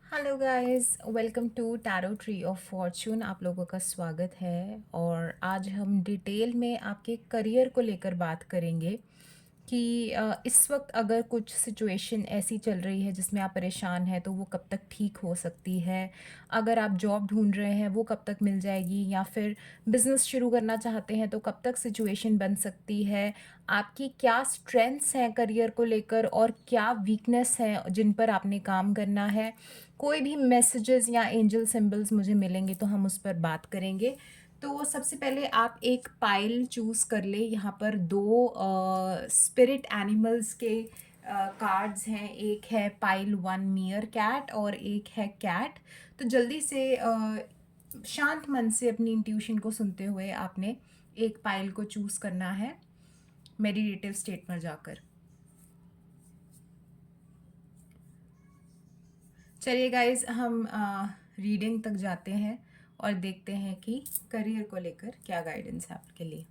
Hello guys, welcome to tarot tree of fortune. आप लोगों का स्वागत है और आज हम डिटेल में आपके करियर को लेकर बात करेंगे कि इस वक्त अगर कुछ सिचुएशन ऐसी चल रही है जिसमें आप परेशान हैं तो वो कब तक ठीक हो सकती है। अगर आप जॉब ढूंढ रहे हैं वो कब तक मिल जाएगी, या फिर बिजनेस शुरू करना चाहते हैं तो कब तक सिचुएशन बन सकती है। आपकी क्या स्ट्रेंथ्स हैं करियर को लेकर और क्या वीकनेस हैं जिन पर आपने काम करना है। कोई भी मैसेजेस या एंजल सिंबल्स मुझे मिलेंगे तो हम उस पर बात करेंगे। तो सबसे पहले आप एक पाइल चूज़ कर ले। यहाँ पर दो स्पिरिट एनिमल्स के कार्ड्स हैं। एक है पाइल वन मियर कैट और एक है कैट। तो जल्दी से शांत मन से अपनी इंट्यूशन को सुनते हुए आपने एक पाइल को चूज़ करना है मेडिटेटिव स्टेट पर जाकर। चलिए गाइज, हम रीडिंग तक जाते हैं और देखते हैं कि करियर को लेकर क्या गाइडेंस है आपके लिए।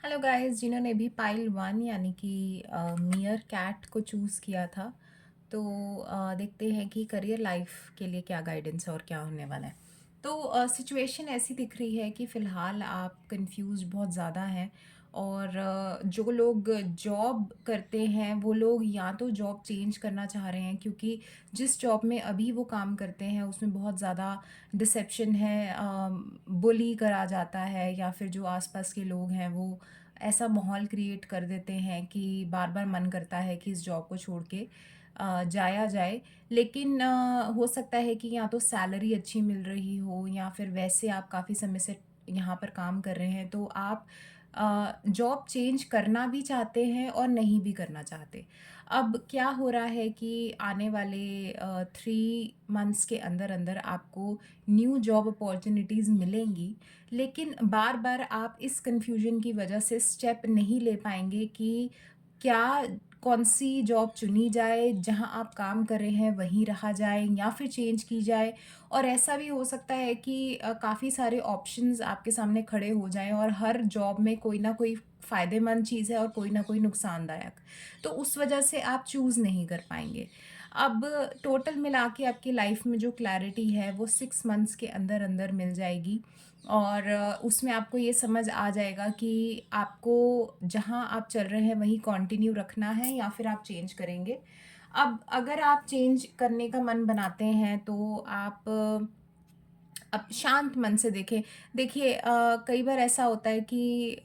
हेलो गाइस, जिन्होंने भी पाइल वन यानी कि मियर कैट को चूज़ किया था, तो देखते हैं कि करियर लाइफ के लिए क्या गाइडेंस है और क्या होने वाला है। तो सिचुएशन ऐसी दिख रही है कि फ़िलहाल आप कंफ्यूज बहुत ज़्यादा हैं। और जो लोग जॉब करते हैं वो लोग या तो जॉब चेंज करना चाह रहे हैं, क्योंकि जिस जॉब में अभी वो काम करते हैं उसमें बहुत ज़्यादा डिसेप्शन है, बुली करा जाता है, या फिर जो आसपास के लोग हैं वो ऐसा माहौल क्रिएट कर देते हैं कि बार बार मन करता है कि इस जॉब को छोड़ के जाया जाए। लेकिन हो सकता है कि या तो सैलरी अच्छी मिल रही हो, या फिर वैसे आप काफ़ी समय से यहाँ पर काम कर रहे हैं तो आप जॉब चेंज करना भी चाहते हैं और नहीं भी करना चाहते। अब क्या हो रहा है कि आने वाले 3 मंथ्स के अंदर अंदर आपको न्यू जॉब अपॉर्चुनिटीज़ मिलेंगी, लेकिन बार बार आप इस कन्फ्यूजन की वजह से स्टेप नहीं ले पाएंगे कि क्या कौन सी जॉब चुनी जाए, जहां आप काम कर रहे हैं वहीं रहा जाए या फिर चेंज की जाए। और ऐसा भी हो सकता है कि काफ़ी सारे ऑप्शंस आपके सामने खड़े हो जाएं और हर जॉब में कोई ना कोई फ़ायदेमंद चीज़ है और कोई ना कोई नुकसानदायक। तो उस वजह से आप चूज़ नहीं कर पाएंगे। अब टोटल मिला के आपकी लाइफ में जो क्लैरिटी है वो 6 मंथ्स के अंदर अंदर मिल जाएगी। और उसमें आपको ये समझ आ जाएगा कि आपको जहाँ आप चल रहे हैं वहीं कंटिन्यू रखना है या फिर आप चेंज करेंगे। अब अगर आप चेंज करने का मन बनाते हैं तो आप अब शांत मन से देखें। देखिए, कई बार ऐसा होता है कि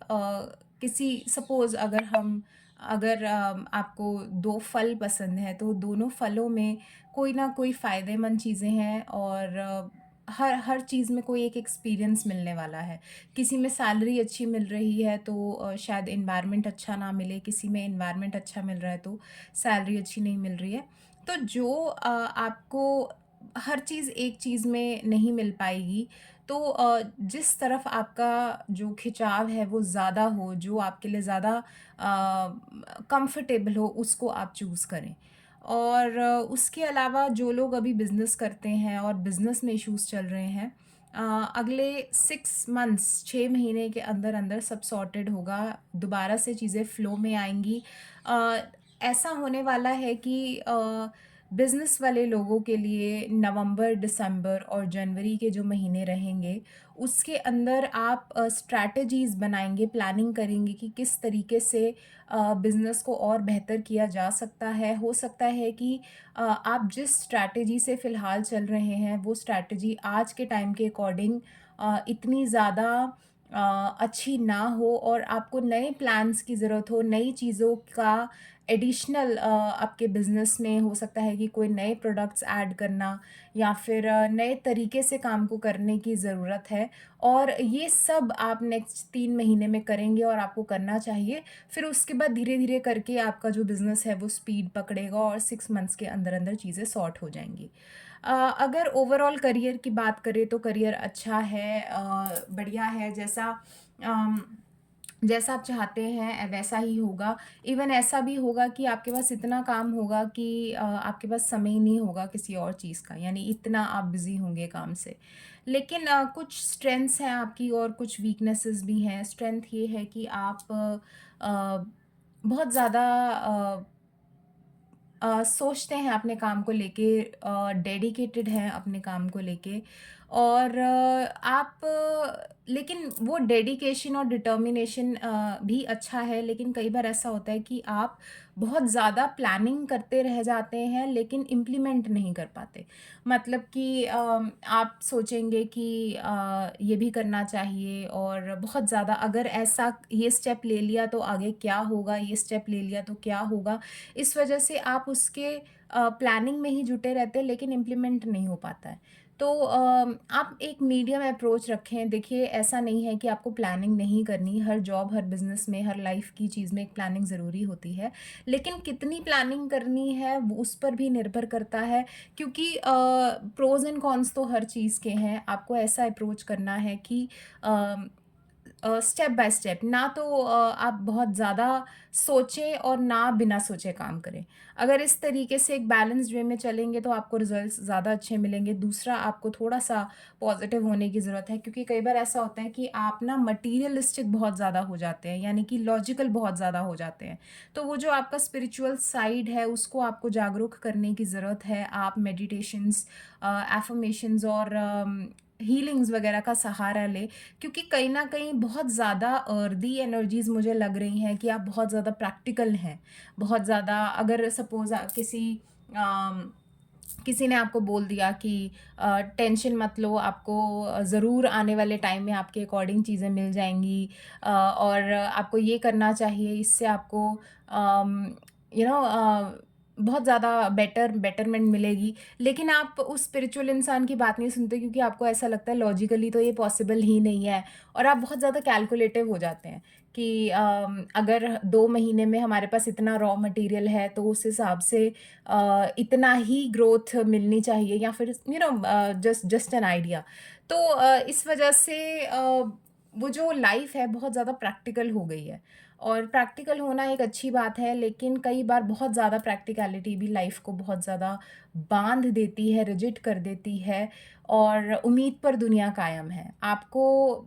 किसी सपोज़ अगर आपको 2 फल पसंद हैं, तो दोनों फलों में कोई ना कोई फ़ायदेमंद चीज़ें हैं और हर हर चीज़ में कोई एक एक्सपीरियंस मिलने वाला है। किसी में सैलरी अच्छी मिल रही है तो शायद एनवायरनमेंट अच्छा ना मिले, किसी में एनवायरनमेंट अच्छा मिल रहा है तो सैलरी अच्छी नहीं मिल रही है। तो जो आपको हर चीज़ एक चीज़ में नहीं मिल पाएगी। तो जिस तरफ आपका जो खिंचाव है वो ज़्यादा हो, जो आपके लिए ज़्यादा कंफर्टेबल हो, उसको आप चूज़ करें। और उसके अलावा जो लोग अभी बिज़नेस करते हैं और बिज़नेस में इश्यूज़ चल रहे हैं, अगले 6 मंथ्स 6 महीने के अंदर अंदर सब सॉर्टेड होगा। दोबारा से चीज़ें फ्लो में आएंगी। अ, ऐसा होने वाला है कि बिज़नेस वाले लोगों के लिए नवंबर, दिसंबर और जनवरी के जो महीने रहेंगे, उसके अंदर आप स्ट्रैटेजीज़ बनाएँगे, प्लानिंग करेंगे कि किस तरीके से बिज़नेस को और बेहतर किया जा सकता है। हो सकता है कि आप जिस स्ट्रैटेजी से फ़िलहाल चल रहे हैं, वो स्ट्रैटेजी आज के टाइम के अकॉर्डिंग इतनी ज़्यादा अच्छी ना हो और आपको नए प्लान्स की ज़रूरत हो, नई चीज़ों का एडिशनल आपके बिज़नेस में हो सकता है कि कोई नए प्रोडक्ट्स ऐड करना, या फिर नए तरीके से काम को करने की ज़रूरत है। और ये सब आप नेक्स्ट 3 महीने में करेंगे और आपको करना चाहिए। फिर उसके बाद धीरे-धीरे करके आपका जो बिज़नेस है वो स्पीड पकड़ेगा और 6 मंथ्स के अंदर-अंदर चीज़ें सॉर्ट हो जाएँगी। अगर ओवरऑल करियर की बात करें तो करियर अच्छा है, बढ़िया है। अम, जैसा आप चाहते हैं वैसा ही होगा। इवन ऐसा भी होगा कि आपके पास इतना काम होगा कि आपके पास समय ही नहीं होगा किसी और चीज़ का, यानी इतना आप बिज़ी होंगे काम से। लेकिन कुछ स्ट्रेंथ्स हैं आपकी और कुछ वीकनेसेस भी हैं। स्ट्रेंथ ये है कि आप बहुत ज़्यादा सोचते हैं अपने काम को लेके, डेडिकेटेड हैं अपने काम को लेके, और लेकिन वो डेडिकेशन और डिटर्मिनेशन भी अच्छा है, लेकिन कई बार ऐसा होता है कि आप बहुत ज़्यादा प्लानिंग करते रह जाते हैं लेकिन इम्प्लीमेंट नहीं कर पाते। मतलब कि आप सोचेंगे कि ये भी करना चाहिए, और बहुत ज़्यादा अगर ऐसा ये स्टेप ले लिया तो आगे क्या होगा, ये स्टेप ले लिया तो क्या होगा, इस वजह से आप उसके प्लानिंग में ही जुटे रहते हैं लेकिन इम्प्लीमेंट नहीं हो पाता है। तो आप एक मीडियम अप्रोच रखें। देखिए, ऐसा नहीं है कि आपको प्लानिंग नहीं करनी, हर जॉब, हर बिज़नेस में, हर लाइफ़ की चीज़ में एक प्लानिंग ज़रूरी होती है। लेकिन कितनी प्लानिंग करनी है वो उस पर भी निर्भर करता है, क्योंकि प्रोज़ एंड कॉन्स तो हर चीज़ के हैं। आपको ऐसा अप्रोच करना है कि अ स्टेप बाय स्टेप, ना तो आप बहुत ज़्यादा सोचें और ना बिना सोचे काम करें। अगर इस तरीके से एक बैलेंस्ड वे में चलेंगे तो आपको रिज़ल्ट्स ज़्यादा अच्छे मिलेंगे। दूसरा, आपको थोड़ा-सा पॉज़िटिव होने की ज़रूरत है, क्योंकि कई बार ऐसा होता है कि आप ना मटीरियलिस्टिक बहुत ज़्यादा हो जाते हैं, यानी कि लॉजिकल बहुत ज़्यादा हो जाते हैं। तो वो जो आपका स्पिरिचुअल साइड है उसको आपको जागरूक करने की ज़रूरत है। आप मेडिटेशंस, अफ़र्मेशंस और हीलिंग्स वगैरह का सहारा लें, क्योंकि कहीं न कहीं बहुत ज़्यादा अर्दी एनर्जीज़ मुझे लग रही हैं कि आप बहुत ज़्यादा प्रैक्टिकल हैं। बहुत ज़्यादा, अगर सपोज़ अम, किसी ने आपको बोल दिया कि टेंशन मत लो, आपको ज़रूर आने वाले टाइम में आपके अकॉर्डिंग चीज़ें मिल जाएँगी, और आपको ये करना चाहिए, इससे आपको अम, बहुत ज़्यादा बेटरमेंट मिलेगी। लेकिन आप उस स्पिरिचुअल इंसान की बात नहीं सुनते, क्योंकि आपको ऐसा लगता है लॉजिकली तो ये पॉसिबल ही नहीं है, और आप बहुत ज़्यादा कैलकुलेटिव हो जाते हैं कि अगर 2 महीने में हमारे पास इतना रॉ मटेरियल है तो उस हिसाब से इतना ही ग्रोथ मिलनी चाहिए, या फिर जस्ट जस्ट एन आइडिया। तो इस वजह से वो जो लाइफ़ है बहुत ज़्यादा प्रैक्टिकल हो गई है, और प्रैक्टिकल होना एक अच्छी बात है, लेकिन कई बार बहुत ज़्यादा प्रैक्टिकैलिटी भी लाइफ़ को बहुत ज़्यादा बाँध देती है, रिजिड कर देती है, और उम्मीद पर दुनिया कायम है। आपको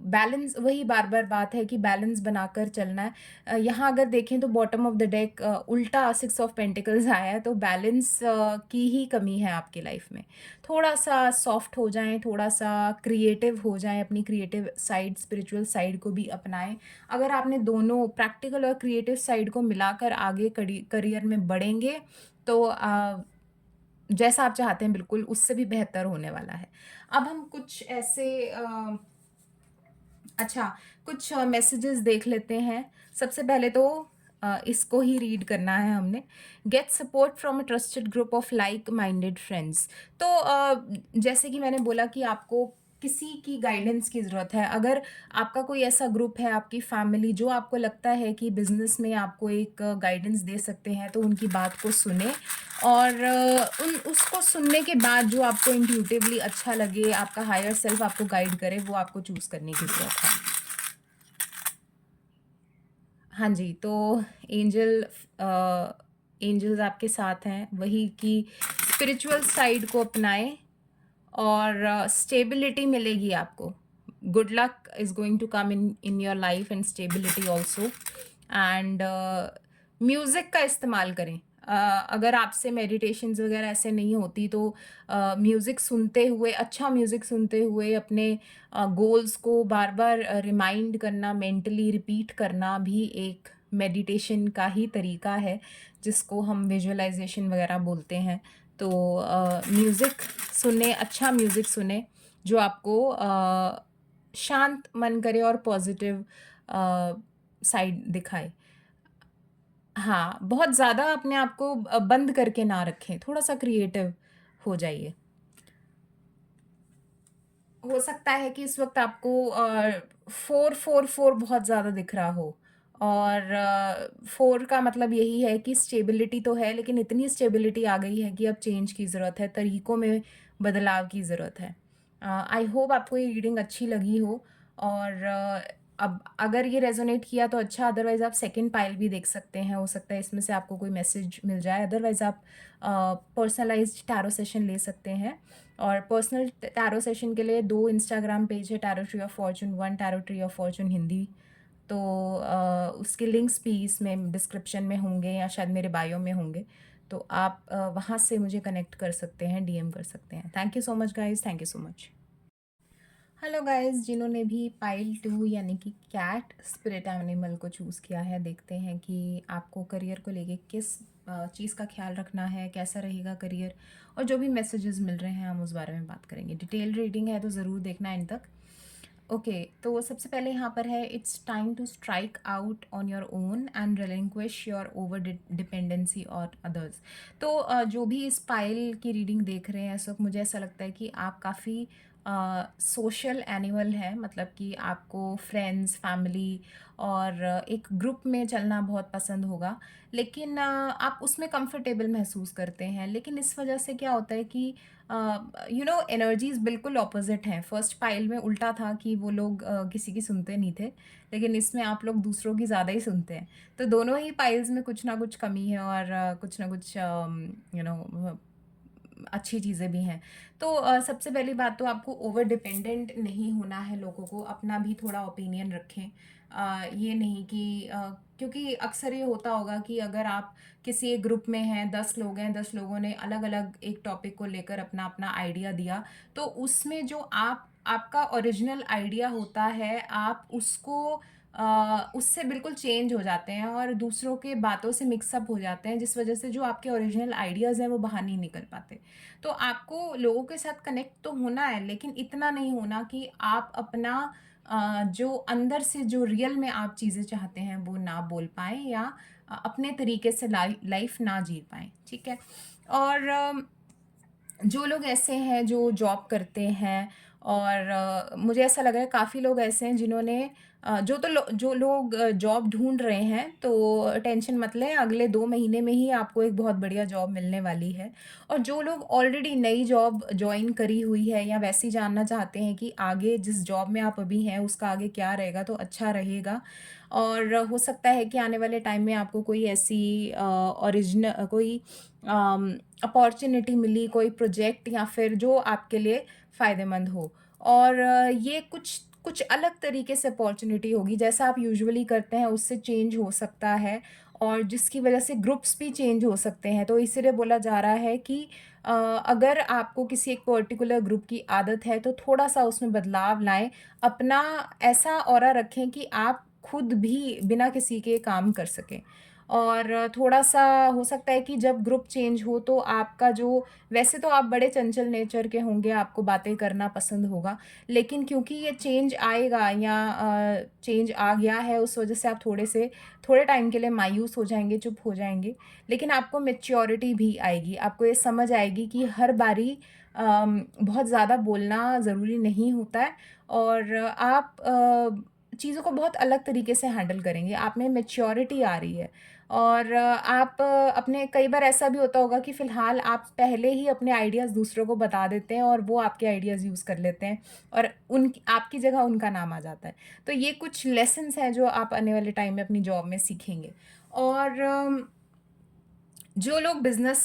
बैलेंस, वही बार-बार बात है कि बैलेंस बनाकर चलना है। यहाँ अगर देखें तो बॉटम ऑफ द डेक उल्टा 6 ऑफ पेंटिकल्स आया है, तो बैलेंस की ही कमी है आपकी लाइफ़ में। थोड़ा-सा सॉफ्ट हो जाएँ, थोड़ा-सा क्रिएटिव हो जाएँ, अपनी क्रिएटिव साइड, स्पिरिचुअल साइड को भी अपनाएँ। अगर आपने दोनों प्रैक्टिकल और क्रिएटिव साइड को मिलाकर आगे करियर में बढ़ेंगे, तो जैसा आप चाहते हैं बिल्कुल उससे भी बेहतर होने वाला है। अब हम कुछ ऐसे अच्छा, कुछ मैसेजेस देख लेते हैं। सबसे पहले तो इसको ही रीड करना है हमने। Get support from a trusted group of like minded friends. तो जैसे कि मैंने बोला कि आपको किसी की गाइडेंस की ज़रूरत है। अगर आपका कोई ऐसा ग्रुप है, आपकी फैमिली, जो आपको लगता है कि बिज़नेस में आपको एक गाइडेंस दे सकते हैं, तो उनकी बात को सुनें, और उन उसको सुनने के बाद जो आपको इंट्यूटिवली अच्छा लगे, आपका हायर सेल्फ आपको गाइड करे, वो आपको चूज़ करने की ज़रूरत है। हाँ जी, तो एंजल्स आपके साथ हैं, वही कि स्पिरिचुअल साइड को अपनाएँ, और स्टेबिलिटी मिलेगी आपको। Good luck is going to come in your life, and stability also. And music का इस्तेमाल करें। अगर आपसे मेडिटेशंस वगैरह ऐसे नहीं होती, तो म्यूज़िक सुनते हुए, अच्छा म्यूज़िक सुनते हुए अपने गोल्स को बार-बार रिमाइंड करना, मेंटली रिपीट करना भी एक मेडिटेशन का ही तरीका है, जिसको हम विजुअलाइज़ेशन वगैरह बोलते हैं। तो म्यूज़िक सुनें, अच्छा म्यूज़िक सुनें, जो आपको शांत मन करे और पॉज़िटिव साइड दिखाए। हाँ, बहुत ज़्यादा अपने आप को बंद करके ना रखें, थोड़ा-सा क्रिएटिव हो जाइए। हो सकता है कि इस वक़्त आपको 4-4-4 बहुत ज़्यादा दिख रहा हो, और 4 का मतलब यही है कि स्टेबिलिटी तो है, लेकिन इतनी स्टेबिलिटी आ गई है कि अब चेंज की ज़रूरत है, तरीकों में बदलाव की ज़रूरत है। आई होप आपको ये रीडिंग अच्छी लगी हो, और अब अगर ये रेज़ोनेट किया तो अच्छा, अदरवाइज़ आप सेकंड पाइल भी देख सकते हैं, हो सकता है इसमें से आपको कोई मैसेज मिल जाए। अदरवाइज़ आप पर्सनलाइज़्ड टैरो सेशन ले सकते हैं। और पर्सनल टैरो सेशन के लिए 2 इंस्टाग्राम पेज है, tarot tree of Fortune, 1 tarot tree of Fortune Hindi. तो उसके लिंक्स भी इसमें डिस्क्रिप्शन में होंगे, या शायद मेरे बायो में होंगे। तो आप वहाँ से मुझे कनेक्ट कर सकते हैं, डीएम कर सकते हैं। Thank you so much guys, thank you so much. Hello guys, जिन्होंने भी पाइल 2 यानी कि कैट स्पिरिट एनिमल को चूज़ किया है, देखते हैं कि आपको करियर को लेके किस चीज़ का ख्याल रखना है, कैसा रहेगा करियर, और जो भी मैसेजेस मिल रहे हैं हम उस बारे में बात करेंगे। डिटेल रीडिंग है तो ज़रूर देखना एंड तक। ओके, तो सबसे पहले यहाँ पर है, it's time to strike out on your own and relinquish your over dependency or others. तो जो भी इस पाइल की रीडिंग देख रहे हैं इस वक्त, मुझे ऐसा लगता है कि आप काफ़ी सोशल एनिमल है, मतलब कि आपको फ्रेंड्स, फैमिली और एक ग्रुप में चलना बहुत पसंद होगा, लेकिन आप उसमें कंफर्टेबल महसूस करते हैं। लेकिन इस वजह से क्या होता है कि एनर्जीज बिल्कुल ऑपोजिट हैं। फर्स्ट पाइल में उल्टा था कि वो लोग किसी की सुनते नहीं थे, लेकिन इसमें आप लोग दूसरों की ज़्यादा ही सुनते हैं। तो दोनों ही पाइल्स में कुछ ना कुछ कमी है और कुछ ना कुछ अच्छी चीज़ें भी हैं। तो सबसे पहली बात तो आपको ओवर डिपेंडेंट नहीं होना है लोगों को, अपना भी थोड़ा ओपिनियन रखें। ये नहीं कि क्योंकि अक्सर ये होता होगा कि अगर आप किसी एक ग्रुप में हैं, 10 लोग हैं, 10 लोगों ने अलग-अलग एक टॉपिक को लेकर अपना-अपना आइडिया दिया, तो उसमें जो आपका ओरिजिनल आइडिया होता है, आप उसको उससे बिल्कुल चेंज हो जाते हैं और दूसरों के बातों से मिक्सअप हो जाते हैं, जिस वजह से जो आपके ओरिजिनल आइडियाज़ हैं, वो बाहर नहीं निकल पाते। तो आपको लोगों के साथ कनेक्ट तो होना है, लेकिन इतना नहीं होना कि आप अपना जो अंदर से जो रियल में आप चीज़ें चाहते हैं, वो ना बोल पाएँ या अपने तरीके से लाइफ़ ना जी पाएँ, ठीक है? और जो लोग ऐसे हैं जो जॉब करते हैं और मुझे ऐसा लग रहा है काफ़ी लोग ऐसे हैं जिन्होंने जो लोग जॉब ढूँढ रहे हैं, तो टेंशन मत लें, अगले 2 महीने में ही आपको एक बहुत बढ़िया जॉब मिलने वाली है। और जो लोग ऑलरेडी नई जॉब जॉइन करी हुई है या वैसे ही जानना चाहते हैं कि आगे जिस जॉब में आप अभी हैं उसका आगे क्या रहेगा, तो अच्छा रहेगा। और हो सकता है कि आने वाले टाइम में आपको कोई ऐसी कोई अपॉर्च्युनिटी मिली, कोई प्रोजेक्ट या फिर जो आपके लिए फ़ायदेमंद हो। और ये कुछ कुछ अलग तरीके से अपॉर्च्युनिटी होगी, जैसा आप यूजुअली करते हैं उससे चेंज हो सकता है और जिसकी वजह से ग्रुप्स भी चेंज हो सकते हैं। तो इसीलिए बोला जा रहा है कि अगर आपको किसी एक पर्टिकुलर ग्रुप की आदत है, तो थोड़ा-सा उसमें बदलाव लाएँ। अपना ऐसा ऑरा रखें कि आप खुद भी बिना किसी के काम कर सकें। और थोड़ा-सा हो सकता है कि जब ग्रुप चेंज हो तो आपका जो, वैसे तो आप बड़े चंचल नेचर के होंगे, आपको बातें करना पसंद होगा, लेकिन क्योंकि ये चेंज आएगा या चेंज आ गया है, उस वजह से आप थोड़े टाइम के लिए मायूस हो जाएँगे, चुप हो जाएँगे। लेकिन आपको मैच्योरिटी भी आएगी, आपको ये समझ आएगी कि हर बारी बहुत ज़्यादा बोलना ज़रूरी नहीं होता है और आप चीज़ों को बहुत अलग तरीके से हैंडल करेंगे। आप में मैच्योरिटी आ रही है और आप अपने, कई बार ऐसा भी होता होगा कि फ़िलहाल आप पहले ही अपने आइडियाज़ दूसरों को बता देते हैं और वो आपके आइडियाज़ यूज़ कर लेते हैं और आपकी जगह उनका नाम आ जाता है। तो ये कुछ लेसन्स हैं जो आप आने वाले टाइम में अपनी जॉब में सीखेंगे। और जो लोग बिज़नेस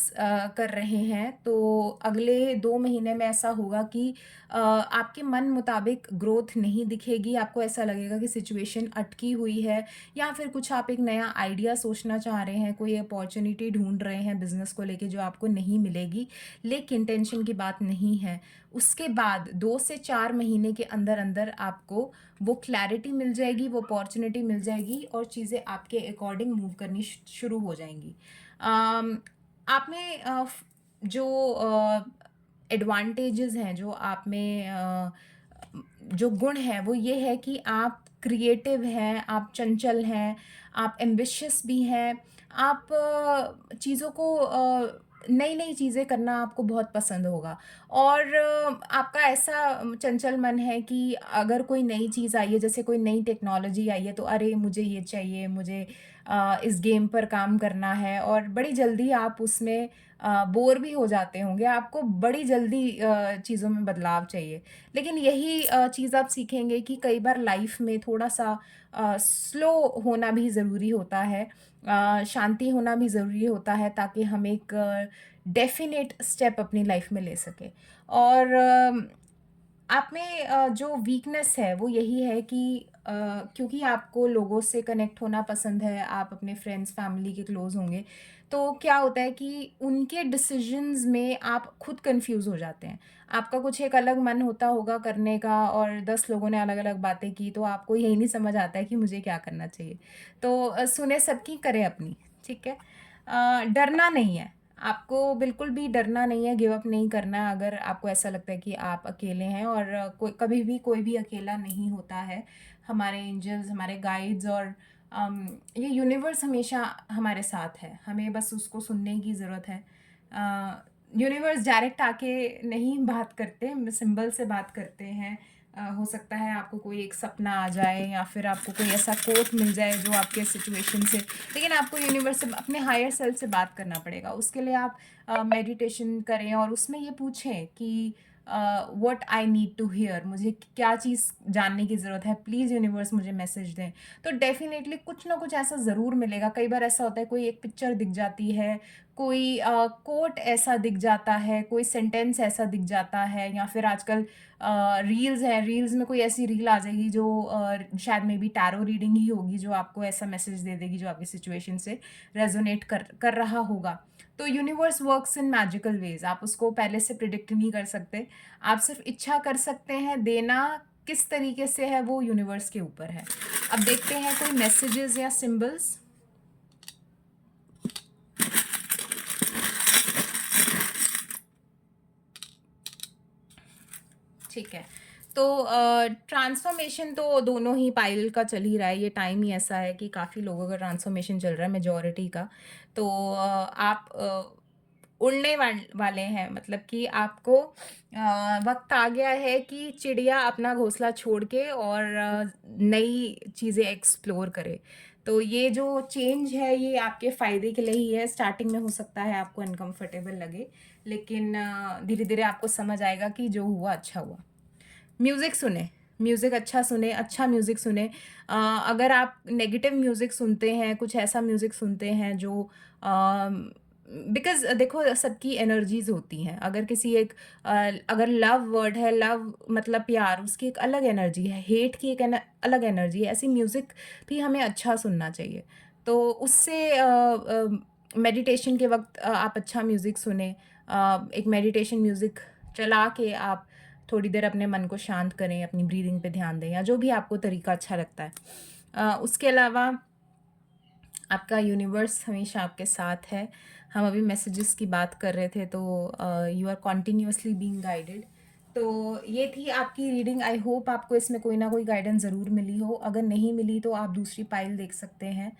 कर रहे हैं, तो अगले 2 महीने में ऐसा होगा कि आपके मन मुताबिक ग्रोथ नहीं दिखेगी, आपको ऐसा लगेगा कि सिचुएशन अटकी हुई है या फिर कुछ आप एक नया आइडिया सोचना चाह रहे हैं, कोई अपॉर्च्युनिटी ढूँढ रहे हैं बिज़नेस को लेके जो आपको नहीं मिलेगी, लेकिन टेंशन की बात नहीं है। उसके बाद 2 से 4 महीने के अंदर-अंदर आपको वो क्लैरिटी मिल जाएगी, वो अपॉर्च्युनिटी मिल जाएगी और चीज़ें आपके अकॉर्डिंग मूव करनी शुरू हो जाएँगी। अम, आप में जो एडवांटेजेस हैं, जो आप में जो गुण हैं, वो ये है कि आप क्रिएटिव हैं, आप चंचल हैं, आप एम्बिशियस भी हैं, आप चीज़ों को नई-नई चीज़ें करना आपको बहुत पसंद होगा और आपका ऐसा चंचल मन है कि अगर कोई नई चीज़ आई है, जैसे कोई नई टेक्नोलॉजी आई है, तो अरे! मुझे ये चाहिए, मुझे इस गेम पर काम करना है और बड़ी जल्दी आप उसमें बोर भी हो जाते होंगे, आपको बड़ी जल्दी चीज़ों में बदलाव चाहिए। लेकिन यही चीज़ आप सीखेंगे कि कई बार लाइफ़ में थोड़ा-सा स्लो होना भी ज़रूरी होता है, शांति होना भी ज़रूरी होता है ताकि हम एक डेफ़िनेट स्टेप अपनी लाइफ़ में ले सकें। और आप में जो वीकनेस है वो यही है कि क्योंकि आपको लोगों से कनेक्ट होना पसंद है, आप अपने फ्रेंड्स, फैमिली के क्लोज़ होंगे, तो क्या होता है कि उनके डिसीज़न्स में आप खुद कन्फ्यूज़ हो जाते हैं। आपका कुछ एक अलग मन होता होगा करने का और 10 लोगों ने अलग-अलग बातें की, तो आपको यही नहीं समझ आता है कि मुझे क्या करना चाहिए। तो सुने सबकी, करें अपनी, ठीक है? डरना नहीं है, आपको बिल्कुल भी डरना नहीं है, गिव अप नहीं करना है अगर आपको ऐसा लगता है कि आप अकेले हैं और कोई कभी भी कोई भी अकेला नहीं होता है। हमारे एंजल्स, हमारे गाइड्स और ये यूनिवर्स हमेशा हमारे साथ है, हमें बस उसको सुनने की ज़रूरत है। यूनिवर्स डायरेक्ट आके नहीं बात करते, सिंबल से बात करते हैं। हो सकता है आपको कोई एक सपना आ जाए या फिर आपको कोई ऐसा कोट मिल जाए जो आपके सिचुएशन से, लेकिन आपको यूनिवर्स से, अपने हायर सेल्फ से बात करना पड़ेगा। उसके लिए आप मेडिटेशन करें और उसमें ये पूछें कि what I need to hear, मुझे क्या चीज़ जानने की ज़रूरत है, प्लीज़ यूनिवर्स मुझे मैसेज दें। तो डेफ़िनेटली कुछ ना कुछ ऐसा ज़रूर मिलेगा। कई बार ऐसा होता है, कोई एक पिक्चर दिख जाती है, कोई कोट ऐसा दिख जाता है, कोई सेंटेंस ऐसा दिख जाता है, या फिर आजकल रील्स हैं, रील्स में कोई ऐसी रील आ जाएगी जो शायद मे बी टैरो रीडिंग ही होगी, जो आपको ऐसा मैसेज दे देगी जो आपकी सिचुएशन से रेजोनेट कर कर रहा होगा। तो universe works in magical ways, आप उसको पहले से प्रिडिक्ट नहीं कर सकते, आप सिर्फ इच्छा कर सकते हैं। देना किस तरीके से है वो यूनिवर्स के ऊपर है। अब देखते हैं कोई मैसेजेस या सिंबल्स। ठीक है, तो ट्रांसफॉर्मेशन तो दोनों ही पाइल का चल ही रहा है, ये टाइम ही ऐसा है कि काफ़ी लोगों का ट्रांसफॉर्मेशन चल रहा है, मेजॉरिटी का। तो आप उड़ने वाले हैं, मतलब कि आपको वक्त आ गया है कि चिड़िया अपना घोंसला छोड़ के और नई चीज़ें एक्सप्लोर करे। तो ये जो चेंज है ये आपके फ़ायदे के लिए ही है। स्टार्टिंग में हो सकता है आपको अनकंफर्टेबल लगे, लेकिन धीरे धीरे आपको समझ आएगा कि जो हुआ अच्छा हुआ। म्यूज़िक सुनें, म्यूज़िक अच्छा सुनें, अच्छा म्यूज़िक सुनें। अगर आप नेगेटिव म्यूज़िक सुनते हैं, कुछ ऐसा म्यूज़िक सुनते हैं जो बिकॉज़ देखो सबकी एनर्जीज़ होती हैं। अगर किसी एक अगर लव वर्ड है, लव मतलब प्यार, उसकी एक अलग एनर्जी है, हेट की एक अलग एनर्जी है। ऐसी म्यूज़िक भी हमें अच्छा सुनना चाहिए। तो उससे मेडिटेशन के वक़्त आप अच्छा म्यूज़िक सुनें। एक मेडिटेशन म्यूज़िक चला के आप थोड़ी देर अपने मन को शांत करें, अपनी ब्रीदिंग पे ध्यान दें, या जो भी आपको तरीका अच्छा लगता है। उसके अलावा आपका यूनिवर्स हमेशा आपके साथ है। हम अभी मैसेजेस की बात कर रहे थे, तो you are continuously being guided. तो ये थी आपकी रीडिंग। आई होप आपको इसमें कोई ना कोई गाइडेंस ज़रूर मिली हो। अगर नहीं मिली तो आप दूसरी पाइल देख सकते हैं।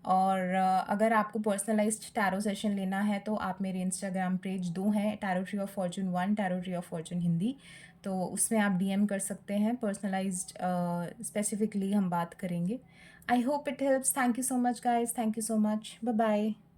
और अगर आपको पर्सनलाइज्ड टैरो सेशन लेना है तो आप मेरे इंस्टाग्राम पेज 2 हैं, tarot tree of Fortune 1, tarot tree of Fortune Hindi. तो उसमें आप डीएम कर सकते हैं, पर्सनलाइज्ड स्पेसिफिकली हम बात करेंगे। I hope it helps. Thank you so much, guys. Thank you so much. Bye bye.